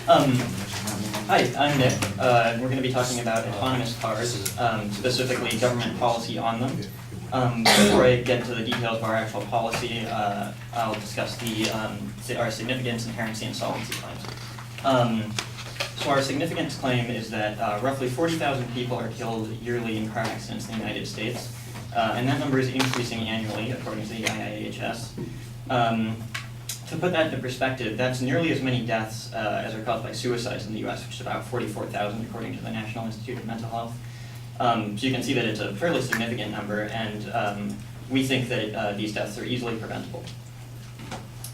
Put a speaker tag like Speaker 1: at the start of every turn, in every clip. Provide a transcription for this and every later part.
Speaker 1: Hi, I'm Nick. We're going to be talking about autonomous cars, specifically government policy on them. Before I get into the details of our actual policy, I'll discuss our significance, inherency, and solvency claims. So our significance claim is that roughly 40,000 people are killed yearly in car accidents in the United States, and that number is increasing annually, according to the IIHS. To put that into perspective, that's nearly as many deaths as are caused by suicides in the US, which is about 44,000 according to the National Institute of Mental Health. So you can see that it's a fairly significant number, and we think that these deaths are easily preventable.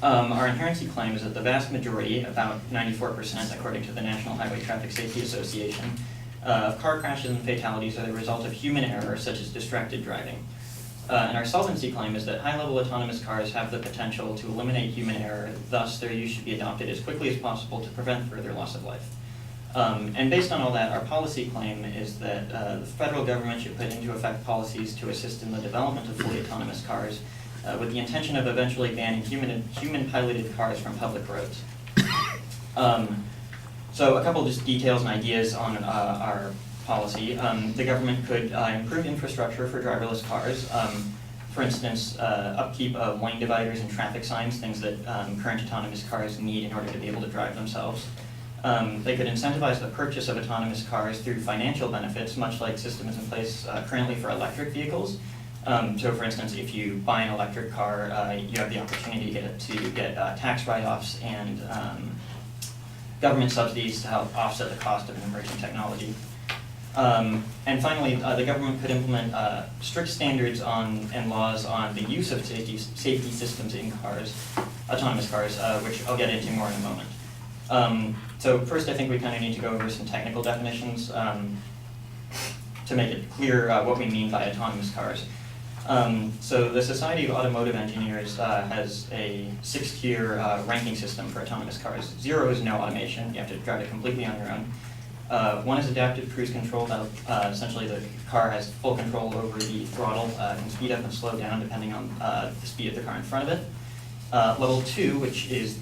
Speaker 1: Our inherency claim is that the vast majority, about 94% according to the National Highway Traffic Safety Association, of car crashes and fatalities are the result of human error, such as distracted driving. And our solvency claim is that high-level autonomous cars have the potential to eliminate human error, thus their use should be adopted as quickly as possible to prevent further loss of life. And based on all that, our policy claim is that the federal government should put into effect policies to assist in the development of fully autonomous cars with the intention of eventually banning human-piloted cars from public roads. So a couple just details and ideas on our policy. The government could improve infrastructure for driverless cars. For instance, upkeep of lane dividers and traffic signs, things that current autonomous cars need in order to be able to drive themselves. They could incentivize the purchase of autonomous cars through financial benefits, much like systems in place currently for electric vehicles. So for instance, if you buy an electric car, you have the opportunity to get tax write-offs and government subsidies to help offset the cost of an emerging technology. And finally, the government could implement strict standards and laws on the use of safety systems in cars, autonomous cars, which I'll get into more in a moment. So first, I think we kind of need to go over some technical definitions to make it clear what we mean by autonomous cars. So the Society of Automotive Engineers has a 6-tier ranking system for autonomous cars. 0 is no automation, you have to drive it completely on your own. 1 is adaptive cruise control. Essentially the car has full control over the throttle, can speed up and slow down depending on the speed of the car in front of it. Level 2, which is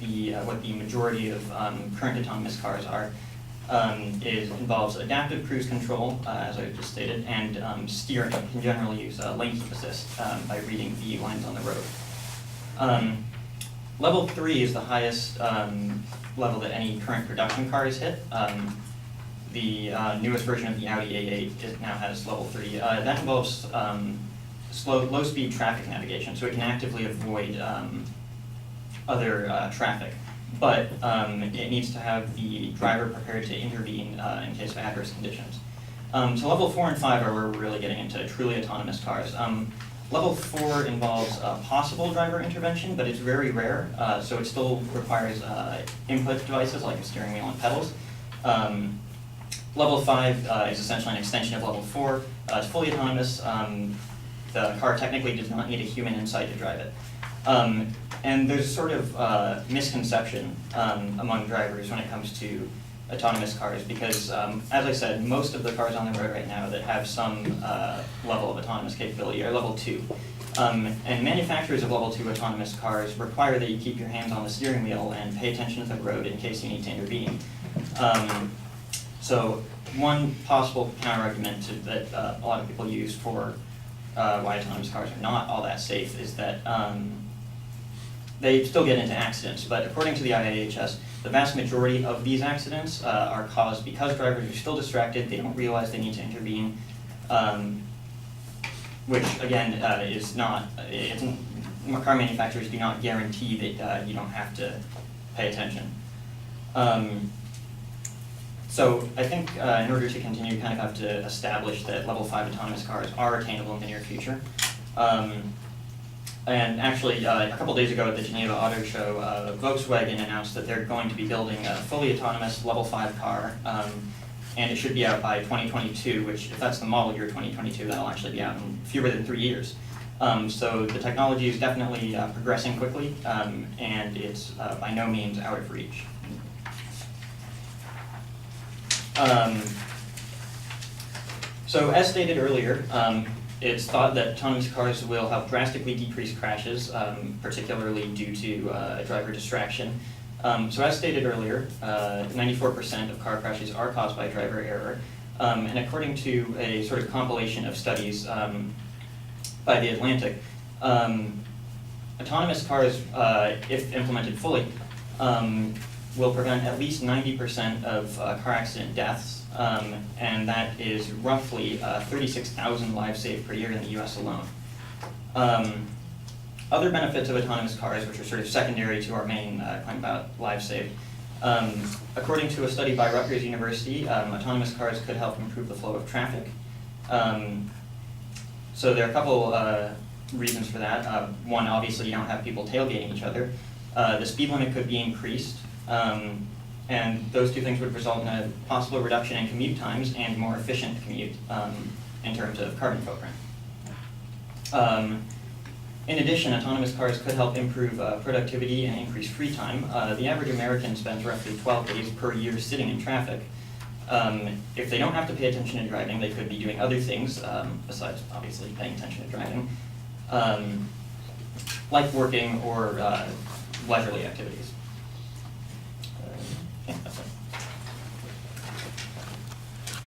Speaker 1: what the majority of current autonomous cars are, involves adaptive cruise control, as I just stated, and steering. You can generally use lane keep assist by reading the lines on the road. Level 3 is the highest level that any current production cars hit. The newest version of the Audi A8 now has level 3. That involves low-speed traffic navigation, so it can actively avoid other traffic. But it needs to have the driver prepared to intervene in case of adverse conditions. So level 4 and 5 are where we're really getting into truly autonomous cars. Level 4 involves possible driver intervention, but it's very rare, so it still requires input devices like a steering wheel and pedals. Level 5 is essentially an extension of level 4. It's fully autonomous. The car technically does not need a human inside to drive it. And there's sort of misconception among drivers when it comes to autonomous cars because, as I said, most of the cars on the road right now that have some level of autonomous capability are level 2. And manufacturers of level 2 autonomous cars require that you keep your hands on the steering wheel and pay attention to the road in case you need to intervene. So one possible counterargument that a lot of people use for why autonomous cars are not all that safe is that they still get into accidents, but according to the IIHS, the vast majority of these accidents are caused because drivers are still distracted, they don't realize they need to intervene, which again is not, car manufacturers do not guarantee that you don't have to pay attention. So I think in order to continue, you kind of have to establish that level 5 autonomous cars are attainable in the near future. And actually, a couple days ago at the Geneva Auto Show, Volkswagen announced that they're going to be building a fully autonomous level 5 car, and it should be out by 2022, which if that's the model year 2022, that'll actually be out in fewer than 3 years. So the technology is definitely progressing quickly, and it's by no means out of reach. So as stated earlier, it's thought that autonomous cars will help drastically decrease crashes, particularly due to driver distraction. So as stated earlier, 94% of car crashes are caused by driver error. And according to a sort of compilation of studies by The Atlantic, autonomous cars, if implemented fully, will prevent at least 90% of car accident deaths, and that is roughly 36,000 lives saved per year in the US alone. Other benefits of autonomous cars, which are sort of secondary to our main claim about lives saved, according to a study by Rutgers University, autonomous cars could help improve the flow of traffic. So there are a couple reasons for that. One, obviously, you don't have people tailgating each other. The speed limit could be increased, and those two things would result in a possible reduction in commute times and more efficient commute in terms of carbon footprint. In addition, autonomous cars could help improve productivity and increase free time. The average American spends roughly 12 days per year sitting in traffic. If they don't have to pay attention to driving, they could be doing other things besides obviously paying attention to driving, like working or leisurely activities.